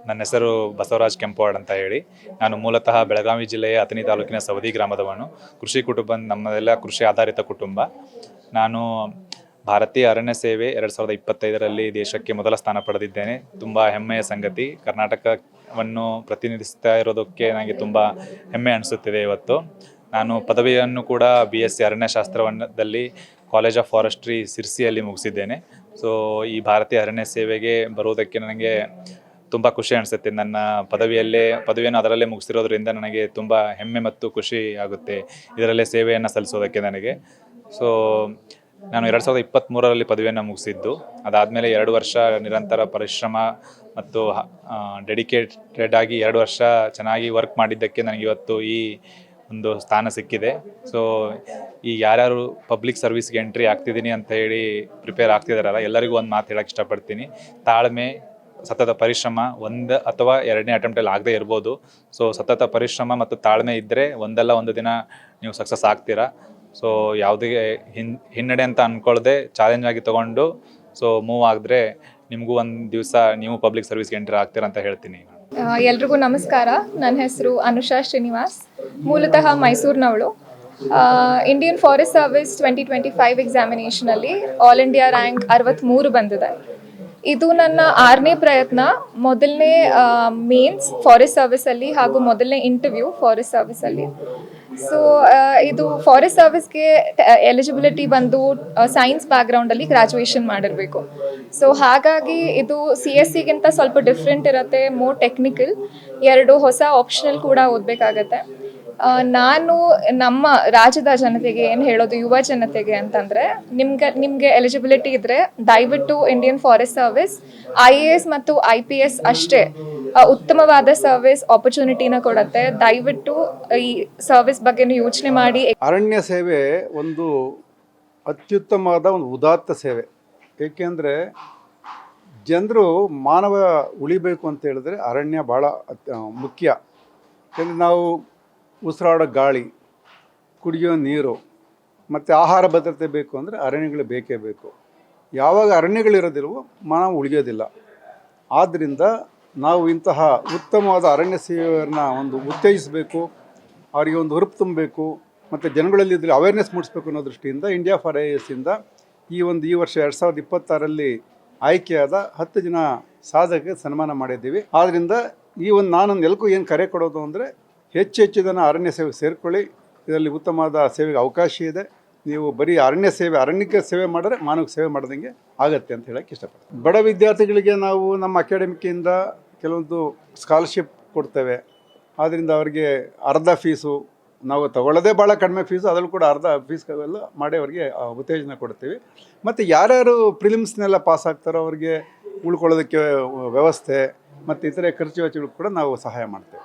ನನ್ನ ಹೆಸರು ಬಸವರಾಜ್ ಕೆಂಪವಾಡ್ ಅಂತ ಹೇಳಿ. ನಾನು ಮೂಲತಃ ಬೆಳಗಾವಿ ಜಿಲ್ಲೆಯ ಅಥಣಿ ತಾಲೂಕಿನ ಸವದಿ ಗ್ರಾಮದವನು. ಕೃಷಿ ಕುಟುಂಬ, ನಮ್ಮದೆಲ್ಲ ಕೃಷಿ ಆಧಾರಿತ ಕುಟುಂಬ. ನಾನು ಭಾರತೀಯ ಅರಣ್ಯ ಸೇವೆ 2025ರಲ್ಲಿ ದೇಶಕ್ಕೆ ಮೊದಲ ಸ್ಥಾನ ಪಡೆದಿದ್ದೇನೆ. ತುಂಬ ಹೆಮ್ಮೆಯ ಸಂಗತಿ. ಕರ್ನಾಟಕವನ್ನು ಪ್ರತಿನಿಧಿಸ್ತಾ ಇರೋದಕ್ಕೆ ನನಗೆ ತುಂಬ ಹೆಮ್ಮೆ ಅನಿಸುತ್ತಿದೆ ಇವತ್ತು. ನಾನು ಪದವಿಯನ್ನು ಕೂಡ BSc ಅರಣ್ಯಶಾಸ್ತ್ರದಲ್ಲಿ ಕಾಲೇಜ್ ಆಫ್ ಫಾರೆಸ್ಟ್ರಿ ಸಿರ್ಸಿಯಲ್ಲಿ ಮುಗಿಸಿದ್ದೇನೆ. ಸೊ ಈ ಭಾರತೀಯ ಅರಣ್ಯ ಸೇವೆಗೆ ಬರುವುದಕ್ಕೆ ನನಗೆ ತುಂಬ ಖುಷಿ ಅನಿಸುತ್ತೆ. ನನ್ನ ಪದವಿಯನ್ನು ಅದರಲ್ಲೇ ಮುಗಿಸಿರೋದ್ರಿಂದ ನನಗೆ ತುಂಬ ಹೆಮ್ಮೆ ಮತ್ತು ಖುಷಿ ಆಗುತ್ತೆ ಇದರಲ್ಲೇ ಸೇವೆಯನ್ನು ಸಲ್ಲಿಸೋದಕ್ಕೆ ನನಗೆ. ಸೊ ನಾನು 2023ರಲ್ಲಿ ಪದವಿಯನ್ನು ಮುಗಿಸಿದ್ದು. ಅದಾದಮೇಲೆ 2 ವರ್ಷ ನಿರಂತರ ಪರಿಶ್ರಮ ಮತ್ತು ಡೆಡಿಕೇಟೆಡ್ ಆಗಿ 2 ವರ್ಷ ಚೆನ್ನಾಗಿ ವರ್ಕ್ ಮಾಡಿದ್ದಕ್ಕೆ ನನಗೆ ಇವತ್ತು ಈ ಒಂದು ಸ್ಥಾನ ಸಿಕ್ಕಿದೆ. ಸೊ ಈ ಯಾರ್ಯಾರು ಪಬ್ಲಿಕ್ ಸರ್ವಿಸ್ಗೆ ಎಂಟ್ರಿ ಆಗ್ತಿದ್ದೀನಿ ಅಂತ ಹೇಳಿ ಪ್ರಿಪೇರ್ ಆಗ್ತಿದ್ದಾರಲ್ಲ, ಎಲ್ಲರಿಗೂ ಒಂದು ಮಾತು ಹೇಳಕ್ಕೆ ಇಷ್ಟಪಡ್ತೀನಿ. ತಾಳ್ಮೆ, ಸತತ ಪರಿಶ್ರಮ, 1 ಅಥವಾ 2ನೇ ಅಟೆಂಪ್ಟಲ್ಲಿ ಆಗದೆ ಇರ್ಬೋದು. ಸೊ ಸತತ ಪರಿಶ್ರಮ ಮತ್ತು ತಾಳ್ಮೆ ಇದ್ದರೆ ಒಂದಲ್ಲ ಒಂದು ದಿನ ನೀವು ಸಕ್ಸಸ್ ಆಗ್ತೀರಾ. ಸೊ ಯಾವುದೇ ಹಿನ್ನಡೆ ಅಂತ ಅಂದ್ಕೊಳ್ಳದೆ ಚಾಲೆಂಜ್ ಆಗಿ ತೊಗೊಂಡು ಸೊ ಮೂವ್ ಆಗಿದ್ರೆ ನಿಮಗೂ ಒಂದು ದಿವಸ ನೀವು ಪಬ್ಲಿಕ್ ಸರ್ವಿಸ್ಗೆ ಎಂಟ್ರಿ ಆಗ್ತೀರಾ ಅಂತ ಹೇಳ್ತೀನಿ. ಎಲ್ರಿಗೂ ನಮಸ್ಕಾರ. ನನ್ನ ಹೆಸರು ಅನುಷಾ ಶ್ರೀನಿವಾಸ್, ಮೂಲತಃ ಮೈಸೂರಿನವಳು. ಇಂಡಿಯನ್ ಫಾರೆಸ್ಟ್ ಸರ್ವಿಸ್ 2025 ಎಕ್ಸಾಮಿನೇಷನಲ್ಲಿ ಆಲ್ ಇಂಡಿಯಾ ರ್ಯಾಂಕ್ 63 ಬಂದಿದೆ. ಇದು ನನ್ನ 6ನೇ ಪ್ರಯತ್ನ. ಮೊದಲನೇ ಮೇನ್ಸ್ ಫಾರೆಸ್ಟ್ ಸರ್ವಿಸಲ್ಲಿ ಹಾಗೂ ಮೊದಲನೇ ಇಂಟರ್ವ್ಯೂ ಫಾರೆಸ್ಟ್ ಸರ್ವಿಸಲ್ಲಿ. ಸೊ ಇದು ಫಾರೆಸ್ಟ್ ಸರ್ವಿಸ್ಗೆ ಎಲಿಜಿಬಿಲಿಟಿ ಬಂದು ಸೈನ್ಸ್ ಬ್ಯಾಕ್ಗ್ರೌಂಡಲ್ಲಿ ಗ್ರ್ಯಾಜುಯೇಷನ್ ಮಾಡಿರಬೇಕು. ಸೊ ಹಾಗಾಗಿ ಇದು CSCಗಿಂತ ಸ್ವಲ್ಪ ಡಿಫ್ರೆಂಟ್ ಇರುತ್ತೆ, ಮೋರ್ ಟೆಕ್ನಿಕಲ್. 2 ಹೊಸ ಆಪ್ಷನಲ್ ಕೂಡ ಓದಬೇಕಾಗತ್ತೆ. ನಾನು ನಮ್ಮ ರಾಜ್ಯದ ಜನತೆಗೆ ಏನು ಹೇಳೋದು, ಯುವ ಜನತೆಗೆ ಅಂತಂದರೆ, ನಿಮಗೆ ಎಲಿಜಿಬಿಲಿಟಿ ಇದ್ದರೆ ದಯವಿಟ್ಟು ಇಂಡಿಯನ್ ಫಾರೆಸ್ಟ್ ಸರ್ವಿಸ್ IAS ಮತ್ತು IPS ಅಷ್ಟೇ ಉತ್ತಮವಾದ ಸರ್ವಿಸ್ ಆಪರ್ಚುನಿಟಿನ ಕೊಡುತ್ತೆ. ದಯವಿಟ್ಟು ಈ ಸರ್ವಿಸ್ ಬಗ್ಗೆ ಯೋಚನೆ ಮಾಡಿ. ಅರಣ್ಯ ಸೇವೆ ಒಂದು ಅತ್ಯುತ್ತಮವಾದ ಒಂದು ಉದಾತ್ತ ಸೇವೆ. ಏಕೆಂದರೆ ಜನರು ಮಾನವ ಉಳಿಬೇಕು ಅಂತ ಹೇಳಿದ್ರೆ ಅರಣ್ಯ ಭಾಳ ಮುಖ್ಯ. ಯಾಕೆಂದರೆ ನಾವು ಉಸಿರಾಡೋ ಗಾಳಿ, ಕುಡಿಯೋ ನೀರು ಮತ್ತು ಆಹಾರ ಭದ್ರತೆ ಬೇಕು ಅಂದರೆ ಅರಣ್ಯಗಳು ಬೇಕೇ ಬೇಕು. ಯಾವಾಗ ಅರಣ್ಯಗಳಿರೋದಿಲ್ವೋ ಮಾನವ ಉಳಿಯೋದಿಲ್ಲ. ಆದ್ದರಿಂದ ನಾವು ಇಂತಹ ಉತ್ತಮವಾದ ಅರಣ್ಯ ಸೇವೆಯನ್ನು ಒಂದು ಉತ್ತೇಜಿಸಬೇಕು, ಅವರಿಗೆ ಒಂದು ಹುರುಪು ತುಂಬಬೇಕು ಮತ್ತು ಜನಗಳಲ್ಲಿ ಇದ್ದರೆ ಅವೇರ್ನೆಸ್ ಮೂಡಿಸ್ಬೇಕು ಅನ್ನೋ ದೃಷ್ಟಿಯಿಂದ ಇಂಡಿಯಾ ಫಾರ್ IAS ಇಂದ ಈ ವರ್ಷ 2026ರಲ್ಲಿ ಆಯ್ಕೆಯಾದ 10 ಜನ ಸಾಧಕರಿಗೆ ಸನ್ಮಾನ ಮಾಡಿದ್ದೀವಿ. ಆದ್ದರಿಂದ ನಾನೊಂದು ಎಲ್ಲಕ್ಕೂ ಏನು ಕರೆ ಕೊಡೋದು ಅಂದರೆ, ಹೆಚ್ಚು ಜನ ಅರಣ್ಯ ಸೇವೆಗೆ ಸೇರಿಕೊಳ್ಳಿ. ಇದರಲ್ಲಿ ಉತ್ತಮವಾದ ಸೇವೆಗೆ ಅವಕಾಶ ಇದೆ. ನೀವು ಬರೀ ಅರಣ್ಯಕ್ಕೆ ಸೇವೆ ಮಾಡಿದ್ರೆ ಮಾನವಕ್ಕೆ ಸೇವೆ ಮಾಡ್ದಂಗೆ ಆಗತ್ತೆ ಅಂತ ಹೇಳಕ್ಕೆ ಇಷ್ಟಪಡ್ತೀನಿ. ಬಡ ವಿದ್ಯಾರ್ಥಿಗಳಿಗೆ ನಾವು ನಮ್ಮ ಅಕಾಡೆಮಿಕ್ಕಿಂದ ಕೆಲವೊಂದು ಸ್ಕಾಲರ್ಶಿಪ್ ಕೊಡ್ತೇವೆ. ಆದ್ದರಿಂದ ಅವರಿಗೆ ಅರ್ಧ ಫೀಸು, ನಾವು ತಗೊಳ್ಳೋದೇ ಭಾಳ ಕಡಿಮೆ ಫೀಸು, ಅದರಲ್ಲೂ ಕೂಡ ಅರ್ಧ ಫೀಸ್ಗಳೆಲ್ಲ ಮಾಡಿ ಅವರಿಗೆ ಉತ್ತೇಜನ ಕೊಡ್ತೀವಿ. ಮತ್ತು ಯಾರ್ಯಾರು ಪ್ರಿಲಿಮ್ಸ್ನೆಲ್ಲ ಪಾಸ್ ಆಗ್ತಾರೋ ಅವರಿಗೆ ಉಳ್ಕೊಳ್ಳೋದಕ್ಕೆ ವ್ಯವಸ್ಥೆ ಮತ್ತು ಇತರೆ ಖರ್ಚು ವೆಚ್ಚಗಳು ಕೂಡ ನಾವು ಸಹಾಯ ಮಾಡ್ತೇವೆ.